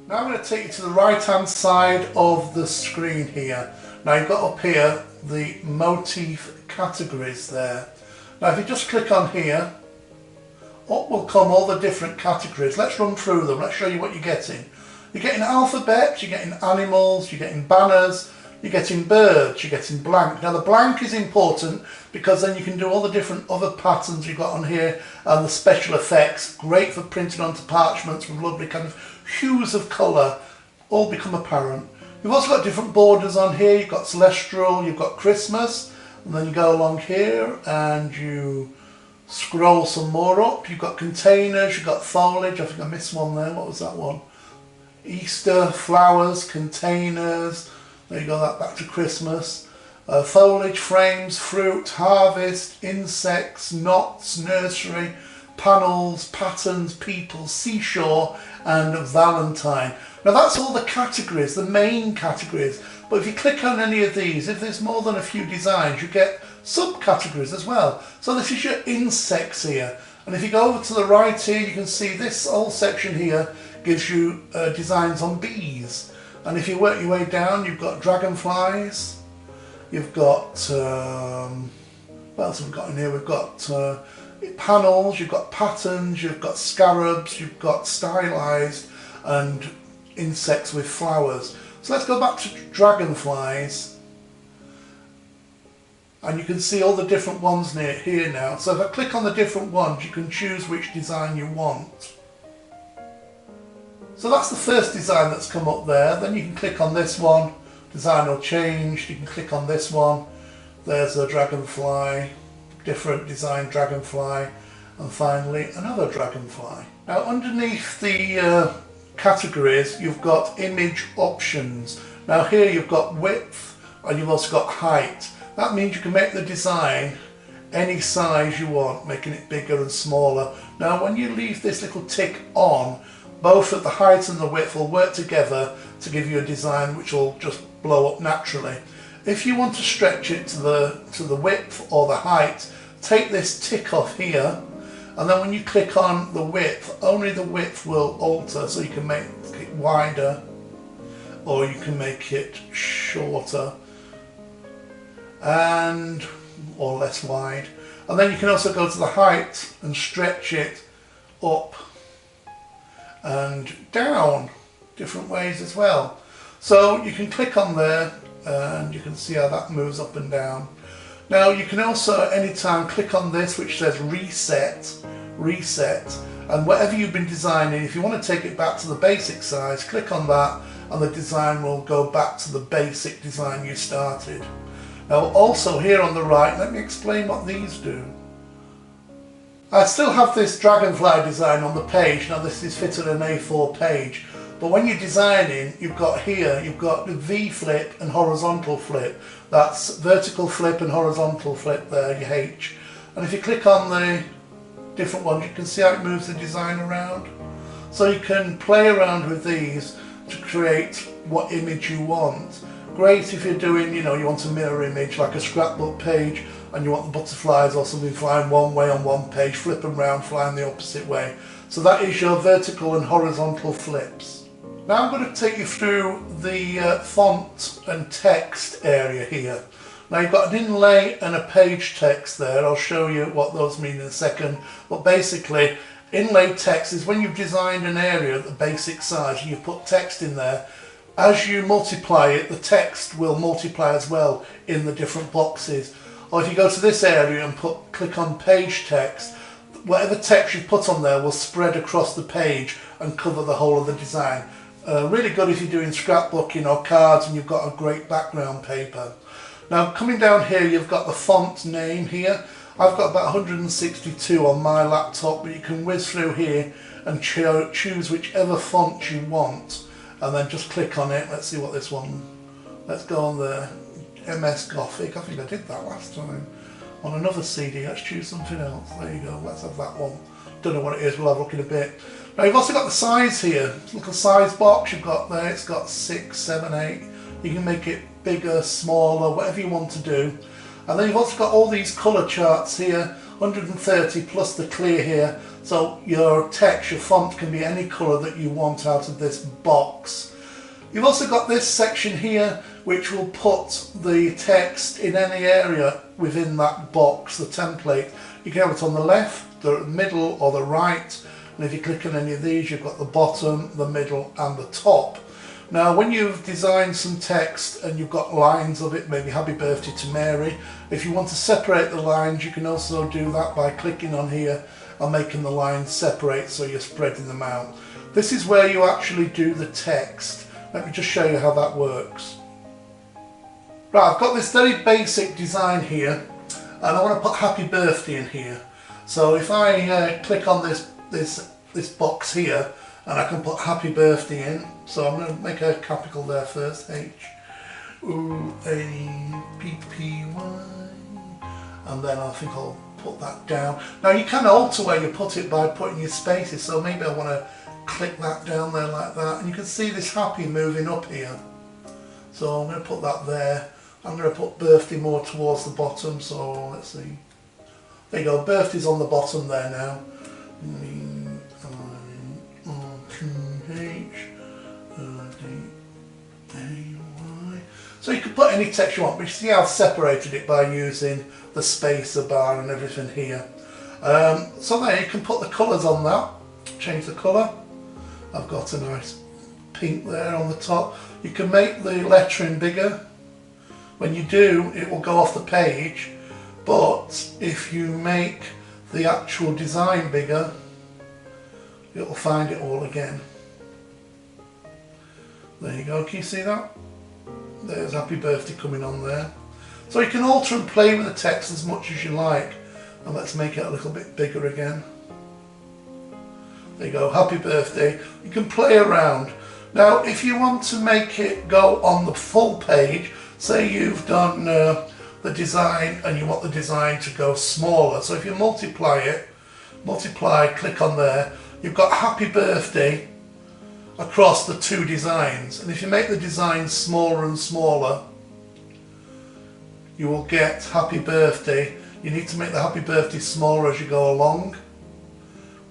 Now I'm going to take you to the right hand side of the screen here. Now you've got up here the Motif categories there. Now if you just click on here, up will come all the different categories. Let's run through them, let's show you what you're getting. You're getting alphabets, you're getting animals, you're getting banners, you're getting birds, you're getting blank. Now the blank is important because then you can do all the different other patterns you've got on here and the special effects, great for printing onto parchments with lovely kind of hues of colour, all become apparent. You've also got different borders on here, you've got celestial, you've got Christmas, and then you go along here and you scroll some more up. You've got containers, you've got foliage, I think I missed one there, what was that one? Easter, flowers, containers, there you go, that back to Christmas. Foliage, frames, fruit, harvest, insects, knots, nursery, panels, patterns, people, seashore and Valentine. Now that's all the categories, the main categories, but if you click on any of these, if there's more than a few designs, you get subcategories as well. So this is your insects here, and if you go over to the right here, you can see this whole section here gives you designs on bees, and if you work your way down, you've got dragonflies, you've got what else have we got in here? We've got panels, you've got patterns, you've got scarabs, you've got stylized and insects with flowers. So let's go back to dragonflies, and you can see all the different ones near here now. So if I click on the different ones, you can choose which design you want. So that's the first design that's come up there. Then you can click on this one, design will change. You can click on this one, there's a dragonfly, different design dragonfly, and finally another dragonfly. Now underneath the categories, you've got image options. Now here you've got width and you've also got height. That means you can make the design any size you want, making it bigger and smaller. Now when you leave this little tick on, both at the height and the width will work together to give you a design which will just blow up naturally. If you want to stretch it to the width or the height, take this tick off here, and then when you click on the width, only the width will alter, so you can make it wider or you can make it shorter or less wide. And then you can also go to the height and stretch it up and down different ways as well. So you can click on there and you can see how that moves up and down. Now you can also at any time click on this which says reset, and whatever you've been designing, if you want to take it back to the basic size, click on that and the design will go back to the basic design you started. Now also here on the right, let me explain what these do. I still have this dragonfly design on the page. Now this is fitted an A4 page, but when you're designing, you've got here, you've got the V flip and horizontal flip. That's vertical flip and horizontal flip there, your H. And if you click on the different ones, you can see how it moves the design around. So you can play around with these to create what image you want. Great if you're doing, you want a mirror image like a scrapbook page and you want the butterflies or something flying one way on one page, flip them round, flying the opposite way. So that is your vertical and horizontal flips. Now I'm going to take you through the font and text area here. Now you've got an inlay and a page text there. I'll show you what those mean in a second. But basically, inlay text is when you've designed an area at the basic size and you put text in there. As you multiply it, the text will multiply as well in the different boxes. Or if you go to this area and click on page text, whatever text you put on there will spread across the page and cover the whole of the design. Really good if you're doing scrapbooking or cards and you've got a great background paper. Now coming down here, you've got the font name here. I've got about 162 on my laptop, but you can whiz through here and choose whichever font you want and then just click on it. Let's see what this one, let's go on the MS Gothic. I think I did that last time on another CD. Let's choose something else. There you go, let's have that one. Don't know what it is, we'll have a look in a bit. Now you've also got the size here, little size box you've got there. It's got 6, 7, 8. You can make it bigger, smaller, whatever you want to do. And then you've also got all these colour charts here. 130 plus the clear here, so your text, your font can be any colour that you want out of this box. You've also got this section here which will put the text in any area within that box, the template. You can have it on the left, the middle or the right, and if you click on any of these you've got the bottom, the middle and the top. Now when you've designed some text and you've got lines of it, maybe happy birthday to Mary, if you want to separate the lines you can also do that by clicking on here and making the lines separate so you're spreading them out. This is where you actually do the text. Let me just show you how that works. Right, I've got this very basic design here and I want to put happy birthday in here. So if I click on this box here, and I can put happy birthday in, so I'm going to make a capital there first, H-O-A-P-P-Y, and then I think I'll put that down. Now you can alter where you put it by putting your spaces, so maybe I want to click that down there like that, and you can see this happy moving up here. So I'm going to put that there. I'm going to put birthday more towards the bottom, so let's see. There you go, birthday's on the bottom there now. So you can put any text you want, but you see I've separated it by using the spacer bar and everything here. So there you can put the colours on that, change the colour. I've got a nice pink there on the top. You can make the lettering bigger. When you do, it will go off the page, but if you make the actual design bigger, it will find it all again. There you go, can you see that? There's happy birthday coming on there. So you can alter and play with the text as much as you like. And let's make it a little bit bigger again. There you go, happy birthday. You can play around. Now if you want to make it go on the full page, say you've done the design and you want the design to go smaller. So if you multiply, click on there, you've got happy birthday across the two designs, and if you make the design smaller and smaller you will get happy birthday. You need to make the happy birthday smaller as you go along.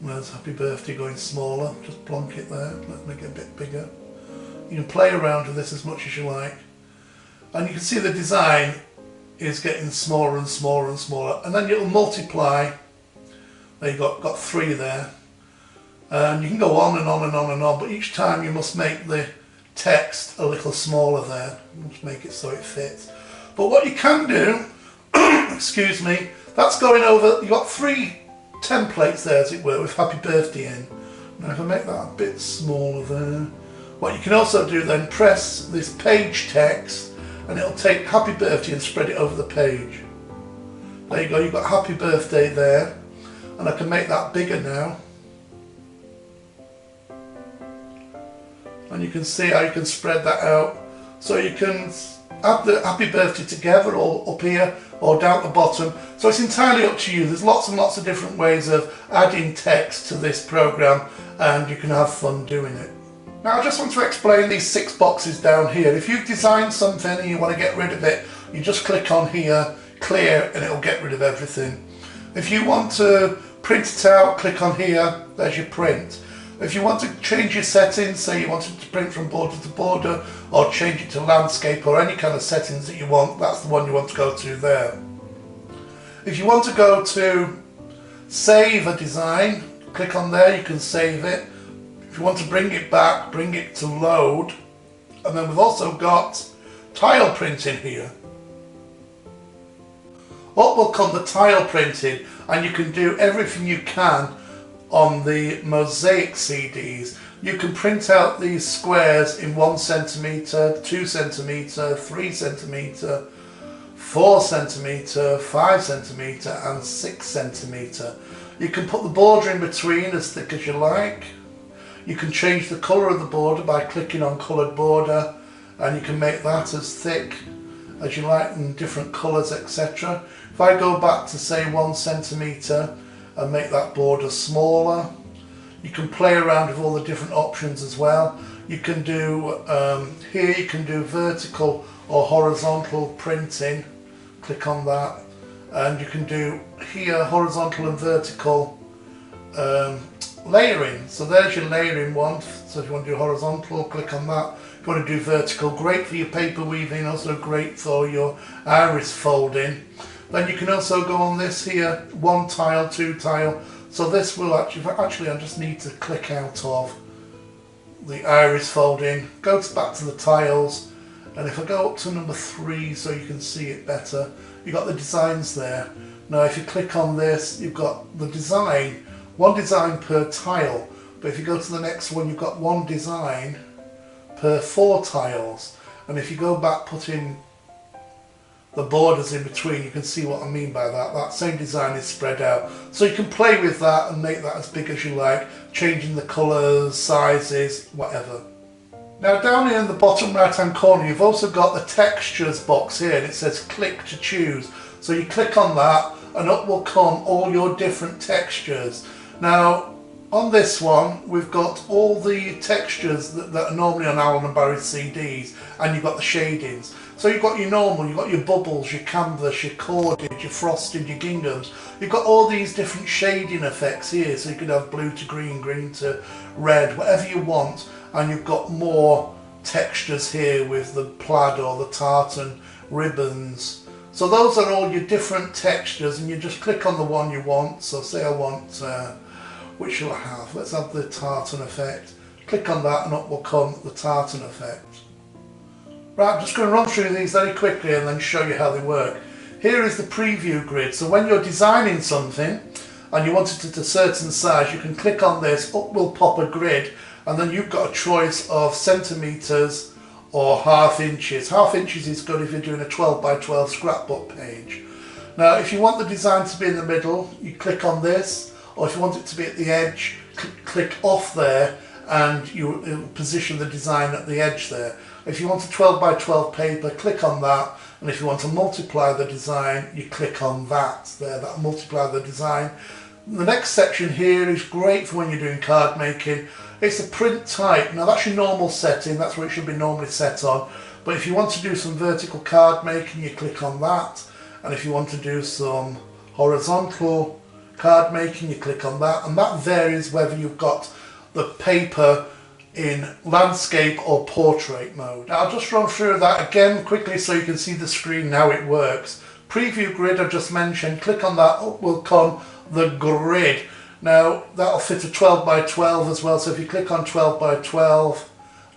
Where's happy birthday going smaller? Just plonk it there, let's make it a bit bigger. You can play around with this as much as you like, and you can see the design is getting smaller and smaller and smaller, and then it'll multiply. There you've got 3 there. And you can go on and on and on and on, but each time you must make the text a little smaller there. Just make it so it fits. But what you can do, excuse me, that's going over, you've got 3 templates there as it were with happy birthday in. Now if I make that a bit smaller there, what you can also do then, press this page text and it'll take happy birthday and spread it over the page. There you go, you've got happy birthday there, and I can make that bigger now. And you can see how you can spread that out. So you can add the happy birthday together or up here or down at the bottom. So it's entirely up to you. There's lots and lots of different ways of adding text to this program, and you can have fun doing it. Now I just want to explain these 6 boxes down here. If you've designed something and you want to get rid of it, you just click on here, clear, and it'll get rid of everything. If you want to print it out, click on here, there's your print. If you want to change your settings, say you want it to print from border to border or change it to landscape or any kind of settings that you want, that's the one you want to go to there. If you want to go to save a design, click on there, you can save it. If you want to bring it back, bring it to load. And then we've also got tile printing here. Up will come the tile printing, and you can do everything you can on the mosaic CDs. You can print out these squares in 1 centimetre, 2 centimetre, 3 centimetre, 4 centimetre, 5 centimetre and 6 centimetre. You can put the border in between as thick as you like. You can change the colour of the border by clicking on coloured border, and you can make that as thick as you like in different colours, etc. If I go back to say 1 centimetre and make that border smaller, you can play around with all the different options as well. You can do here, you can do vertical or horizontal printing. Click on that, and you can do here horizontal and vertical layering. So there's your layering one. So if you want to do horizontal, click on that. If you want to do vertical, great for your paper weaving, also great for your iris folding. Then you can also go on this here, 1 tile, 2 tile. So this will actually I just need to click out of the iris folding, go back to the tiles, and if I go up to number 3 so you can see it better, you've got the designs there. Now if you click on this, you've got the design, 1 design per tile, but if you go to the next one, you've got 1 design per 4 tiles, and if you go back putting the borders in between, you can see what I mean by that. That same design is spread out. So you can play with that and make that as big as you like, changing the colours, sizes, whatever. Now down here in the bottom right hand corner, you've also got the textures box here, and it says click to choose. So you click on that and up will come all your different textures. Now on this one, we've got all the textures that are normally on Allen & Barry's CDs, and you've got the shadings. So you've got your normal, you've got your bubbles, your canvas, your corded, your frosted, your ginghams. You've got all these different shading effects here, so you could have blue to green, green to red, whatever you want. And you've got more textures here with the plaid or the tartan ribbons. So those are all your different textures, and you just click on the one you want. So say I want, which shall I have? Let's have the tartan effect. Click on that and up will come the tartan effect. Right, I'm just going to run through these very quickly and then show you how they work. Here is the preview grid. So when you're designing something and you want it at a certain size, you can click on this, up will pop a grid, and then you've got a choice of centimetres or half inches. Half inches is good if you're doing a 12 by 12 scrapbook page. Now if you want the design to be in the middle, you click on this, or if you want it to be at the edge, click off there, and you position the design at the edge there. If you want a 12 by 12 paper, click on that, and if you want to multiply the design, you click on that there, that multiply the design. The next section here is great for when you're doing card making. It's the print type. Now that's your normal setting, that's where it should be normally set on, but if you want to do some vertical card making, you click on that, and if you want to do some horizontal card making, you click on that, and that varies whether you've got the paper in landscape or portrait mode. Now I'll just run through that again quickly so you can see the screen, how it works. Preview grid I just mentioned, click on that, up will come the grid. Now that'll fit a 12 by 12 as well, so if you click on 12 by 12,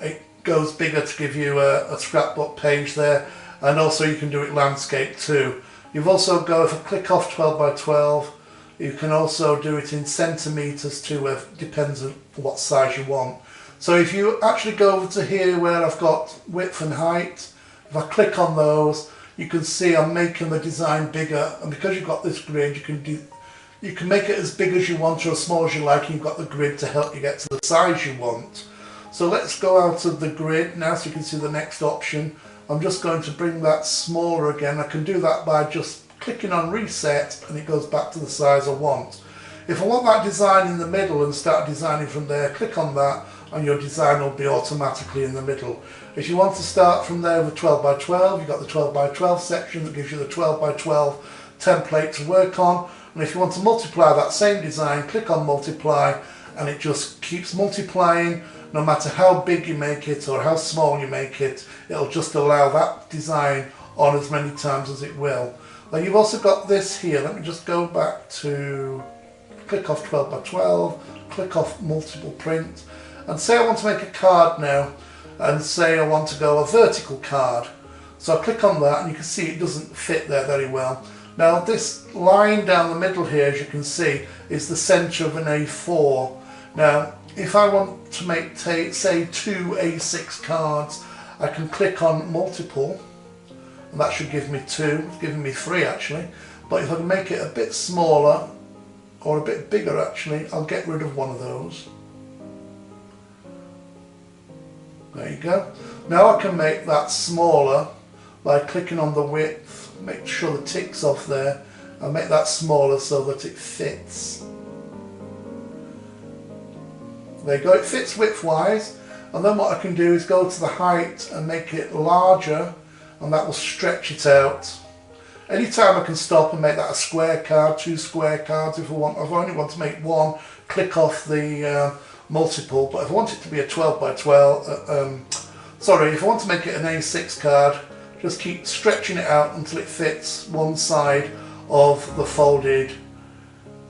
it goes bigger to give you a scrapbook page there, and also you can do it landscape too. You've also got, if I click off 12 by 12, you can also do it in centimetres too, it depends on what size you want. So if you actually go over to here where I've got width and height, if I click on those, you can see I'm making the design bigger, and because you've got this grid, you can make it as big as you want or as small as you like, and you've got the grid to help you get to the size you want. So let's go out of the grid now so you can see the next option. I'm just going to bring that smaller again. I can do that by just clicking on reset, and it goes back to the size I want. If I want that design in the middle and start designing from there, click on that and your design will be automatically in the middle. If you want to start from there with 12 by 12, you've got the 12 by 12 section that gives you the 12 by 12 template to work on. And if you want to multiply that same design, click on multiply, and it just keeps multiplying. No matter how big you make it or how small you make it, it'll just allow that design on as many times as it will. Then you've also got this here. Let me just go back to click off 12 by 12, click off multiple print, and say I want to make a card now, and say I want to go a vertical card. So I click on that, and you can see it doesn't fit there very well. Now this line down the middle here, as you can see, is the centre of an A4. Now if I want to make, say, 2 A6 cards, I can click on multiple, and that should give me 2, it's giving me 3 actually, but if I can make it a bit smaller or a bit bigger actually, I'll get rid of one of those. There you go. Now I can make that smaller by clicking on the width, make sure the tick's off there, and make that smaller so that it fits. There you go, it fits width-wise, and then what I can do is go to the height and make it larger, and that will stretch it out. Anytime I can stop and make that a square card, 2 square cards if I want. If I only want to make one, click off the multiple, but if I want it to be a 12 by 12, sorry, if I want to make it an A6 card, just keep stretching it out until it fits one side of the folded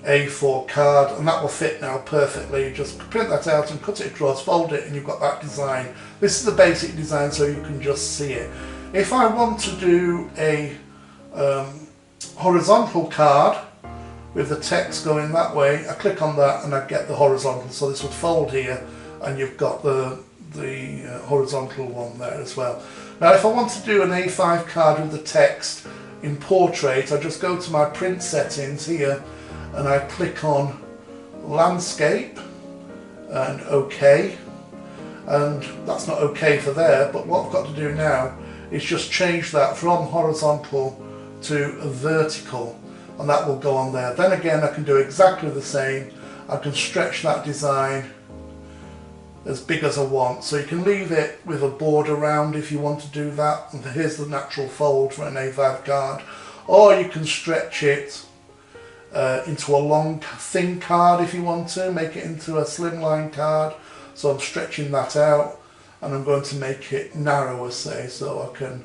A4 card, and that will fit now perfectly. Just print that out and cut it across, fold it, and you've got that design. This is the basic design so you can just see it. If I want to do a horizontal card with the text going that way, I click on that and I get the horizontal, so this would fold here and you've got the horizontal one there as well. Now if I want to do an A5 card with the text in portrait, I just go to my print settings here and I click on landscape and OK, and that's not OK for there, but what I've got to do now is just change that from horizontal to a vertical, and that will go on there. Then again I can do exactly the same. I can stretch that design as big as I want, so you can leave it with a border around if you want to do that, and here's the natural fold for an A5 card, or you can stretch it into a long thin card if you want to, make it into a slimline card. So I'm stretching that out and I'm going to make it narrower, say, so I can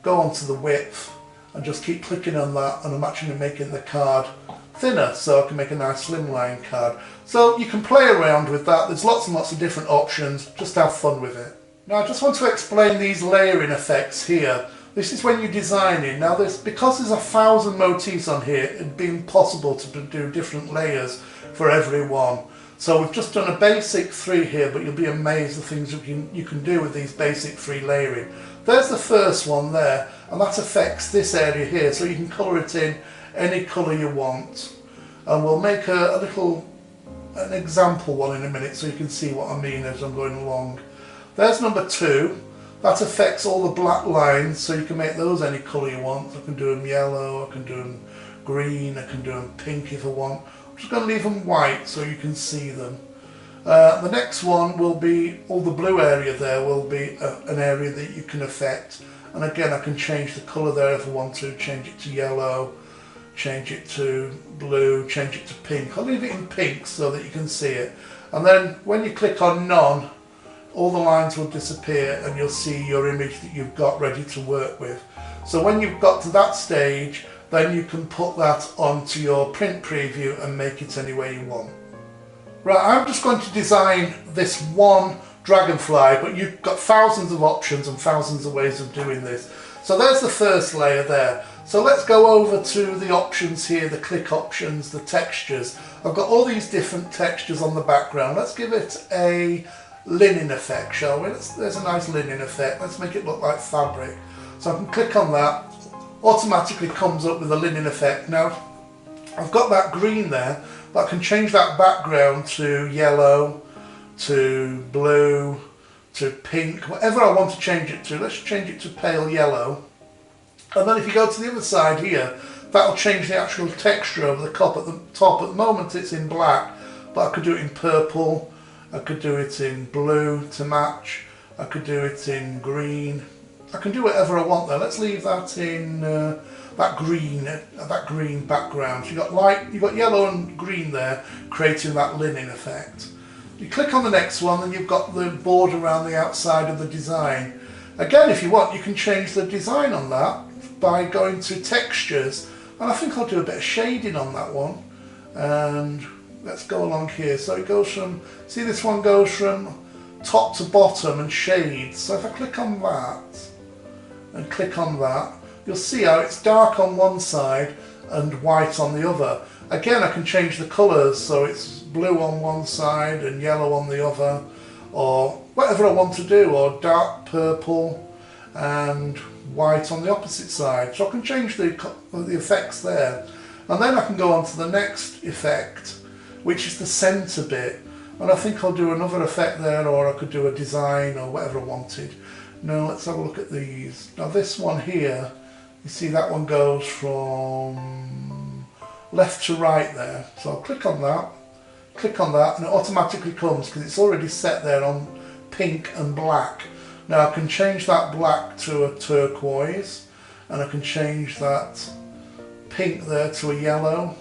go onto the width and just keep clicking on that, and I'm actually making the card thinner so I can make a nice slimline card. So you can play around with that. There's lots and lots of different options. Just have fun with it. Now I just want to explain these layering effects here. This is when you're designing. Now because there's 1,000 motifs on here, it'd be impossible to do different layers for every one. So we've just done a basic 3 here, but you'll be amazed the things you can do with these basic 3 layering. There's the first one there, and that affects this area here, so you can colour it in any colour you want. And we'll make an example one in a minute so you can see what I mean as I'm going along. There's number 2. That affects all the black lines, so you can make those any colour you want. I can do them yellow, I can do them green, I can do them pink if I want. I'm just going to leave them white so you can see them. The next one will be, all the blue area there will be an area that you can affect. And again, I can change the colour there if I want to, change it to yellow, change it to blue, change it to pink. I'll leave it in pink so that you can see it. And then when you click on none, all the lines will disappear and you'll see your image that you've got ready to work with. So when you've got to that stage, then you can put that onto your print preview and make it any way you want. Right, I'm just going to design this one dragonfly, but you've got thousands of options and thousands of ways of doing this. So there's the first layer there. So let's go over to the options here, the click options, the textures. I've got all these different textures on the background. Let's give it a linen effect, shall we? There's a nice linen effect. Let's make it look like fabric. So I can click on that. Automatically comes up with a linen effect. Now I've got that green there, but I can change that background to yellow, to blue, to pink, whatever I want to change it to. Let's change it to pale yellow. And then if you go to the other side here, that'll change the actual texture over the top. At the moment it's in black, but I could do it in purple, I could do it in blue to match, I could do it in green. I can do whatever I want there. Let's leave that in that green background. So you've got yellow and green there, creating that linen effect. You click on the next one and you've got the border around the outside of the design. Again, if you want, you can change the design on that by going to textures, and I think I'll do a bit of shading on that one. And let's go along here. So it goes from, see this one goes from top to bottom and shades. So if I click on that and click on that, you'll see how it's dark on one side and white on the other. Again, I can change the colours so it's blue on one side and yellow on the other, or whatever I want to do, or dark purple and white on the opposite side. So I can change the effects there. And then I can go on to the next effect, which is the centre bit. And I think I'll do another effect there, or I could do a design or whatever I wanted. Now let's have a look at these. Now this one here, you see that one goes from left to right there. So I'll click on that, and it automatically comes because it's already set there on pink and black. Now I can change that black to a turquoise, and I can change that pink there to a yellow.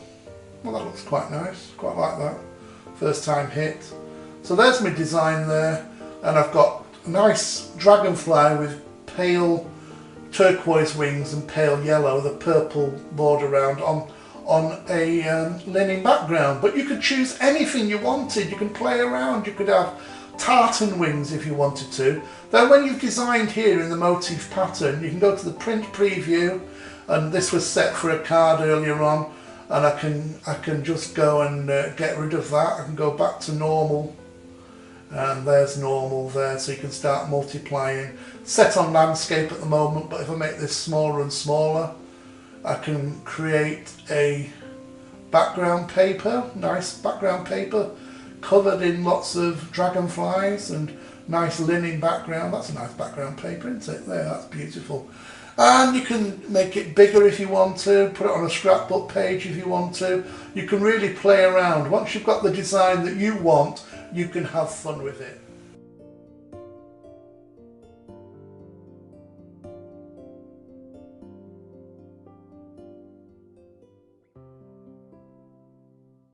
Well, that looks quite nice, quite like that. First time hit. So there's my design there, and I've got a nice dragonfly with pale turquoise wings and pale yellow, the purple border around on a linen background. But you could choose anything you wanted. You can play around. You could have tartan wings if you wanted to. Then when you've designed here in the Motif pattern, you can go to the print preview, and this was set for a card earlier on, and I can just go and get rid of that. I can go back to normal, and there's normal there, so you can start multiplying. Set on landscape at the moment, but if I make this smaller and smaller, I can create a background paper, nice background paper, covered in lots of dragonflies and nice linen background. That's a nice background paper, isn't it? There, that's beautiful. And you can make it bigger if you want to, put it on a scrapbook page if you want to. You can really play around. Once you've got the design that you want, you can have fun with it.